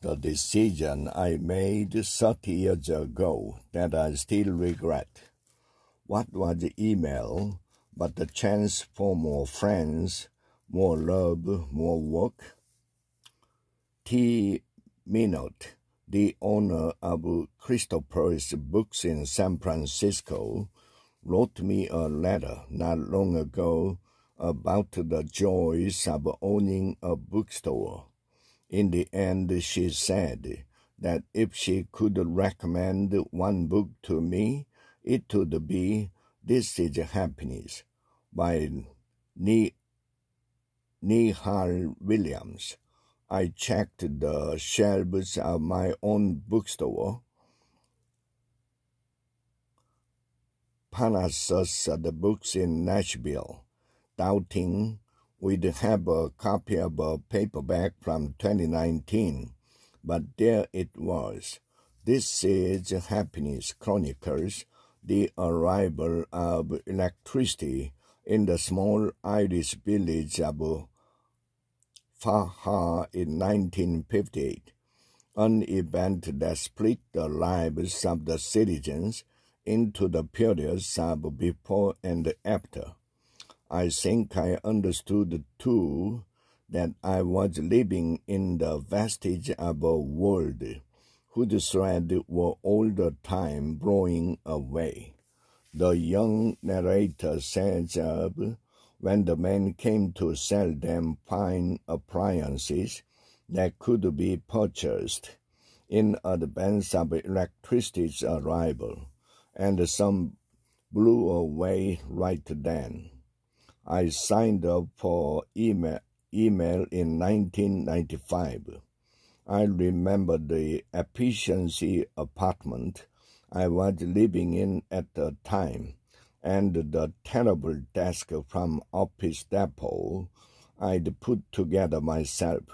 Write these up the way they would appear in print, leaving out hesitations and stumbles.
The decision I made 30 years ago that I still regret. What was email but the chance for more friends, more love, more work? T. Minot, the owner of Christopher's Books in San Francisco, wrote me a letter not long ago about the joys of owning a bookstore. In the end, she said that if she could recommend one book to me, it would be This Is Happiness by Nihal Williams. I checked the shelves of my own bookstore, Parnassus the Books in Nashville, doubting we'd have a copy of a paperback from 2019, but there it was. This is Happiness Chronicles the arrival of electricity in the small Irish village of Faha in 1958, an event that split the lives of the citizens into the periods of before and after. I think I understood, too, that I was living in the vestige of a world whose threads were all the time blowing away. The young narrator says of when the men came to sell them fine appliances that could be purchased in advance of electricity's arrival, and some blew away right then. I signed up for email in 1995. I remember the efficiency apartment I was living in at the time, and the terrible desk from Office Depot I'd put together myself.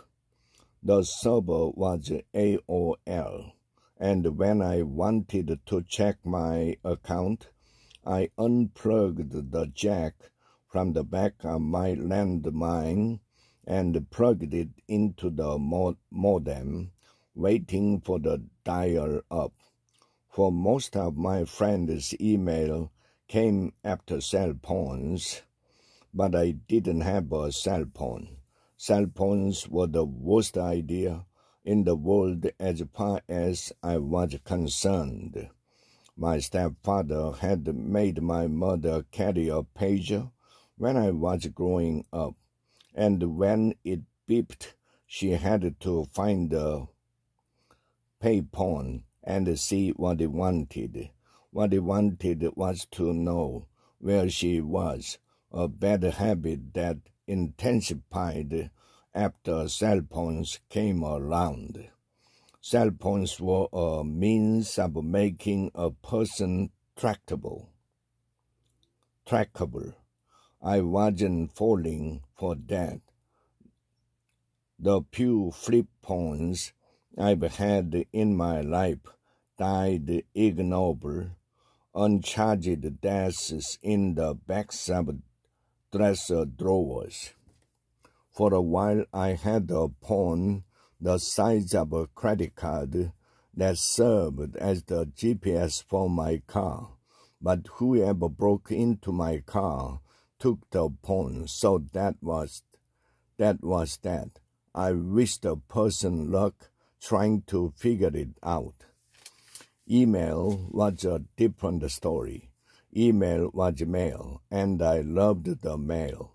The server was AOL, and when I wanted to check my account, I unplugged the jack from the back of my landline and plugged it into the modem, waiting for the dial-up. For most of my friends' email came after cell phones, but I didn't have a cell phone. Cell phones were the worst idea in the world as far as I was concerned. My stepfather had made my mother carry a pager when I was growing up, and when it beeped, she had to find the payphone and see what he wanted. What he wanted was to know where she was, a bad habit that intensified after cell phones came around. Cell phones were a means of making a person trackable. I wasn't falling for that. The few flip phones I've had in my life died ignoble, uncharged desks in the backs of dresser drawers. For a while I had a phone the size of a credit card that served as the GPS for my car, but whoever broke into my car took the phone, so that was that. I wished the person luck trying to figure it out. Email was a different story. Email was mail, and I loved the mail.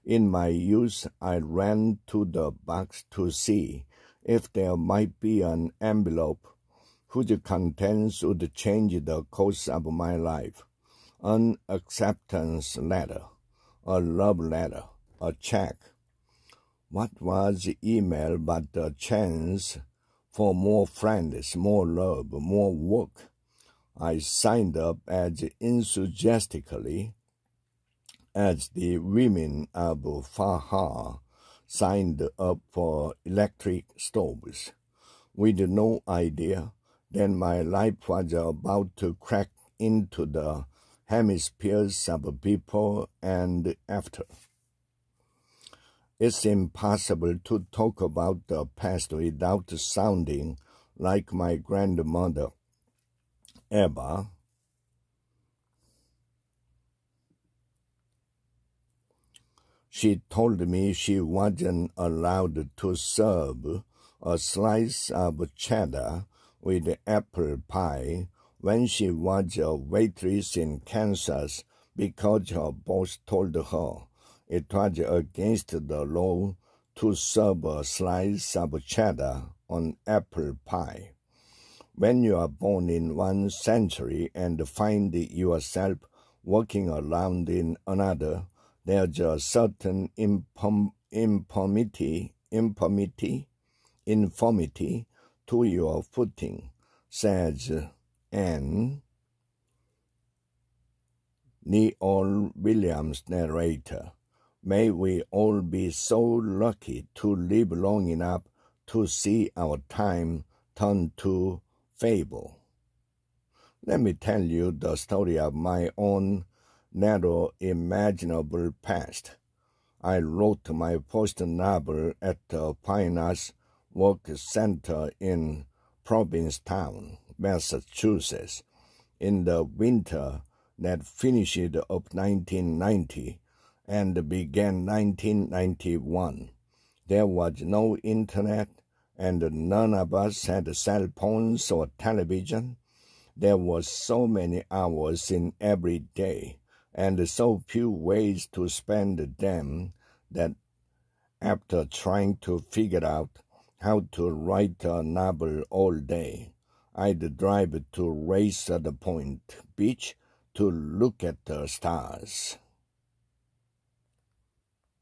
In my youth, I ran to the box to see if there might be an envelope whose contents would change the course of my life. An acceptance letter, a love letter, a check. What was email but a chance for more friends, more love, more work? I signed up as enthusiastically as the women of Faha signed up for electric stoves, with no idea that my life was about to crack into the hemispheres of before and after. It's impossible to talk about the past without sounding like my grandmother, Eva. She told me she wasn't allowed to serve a slice of cheddar with apple pie when she was a waitress in Kansas because her boss told her it was against the law to serve a slice of cheddar on apple pie. When you are born in one century and find yourself walking around in another, there's a certain infirmity to your footing, says Anne, Neil Williams narrator. May we all be so lucky to live long enough to see our time turn to fable. Let me tell you the story of my own narrow, imaginable past. I wrote my first novel at the Fine Arts Work Center in Provincetown, Massachusetts, in the winter that finished up 1990 and began 1991. There was no internet, and none of us had cell phones or television. There were so many hours in every day, and so few ways to spend them, that after trying to figure out how to write a novel all day, I'd drive to Racer Point Beach to look at the stars.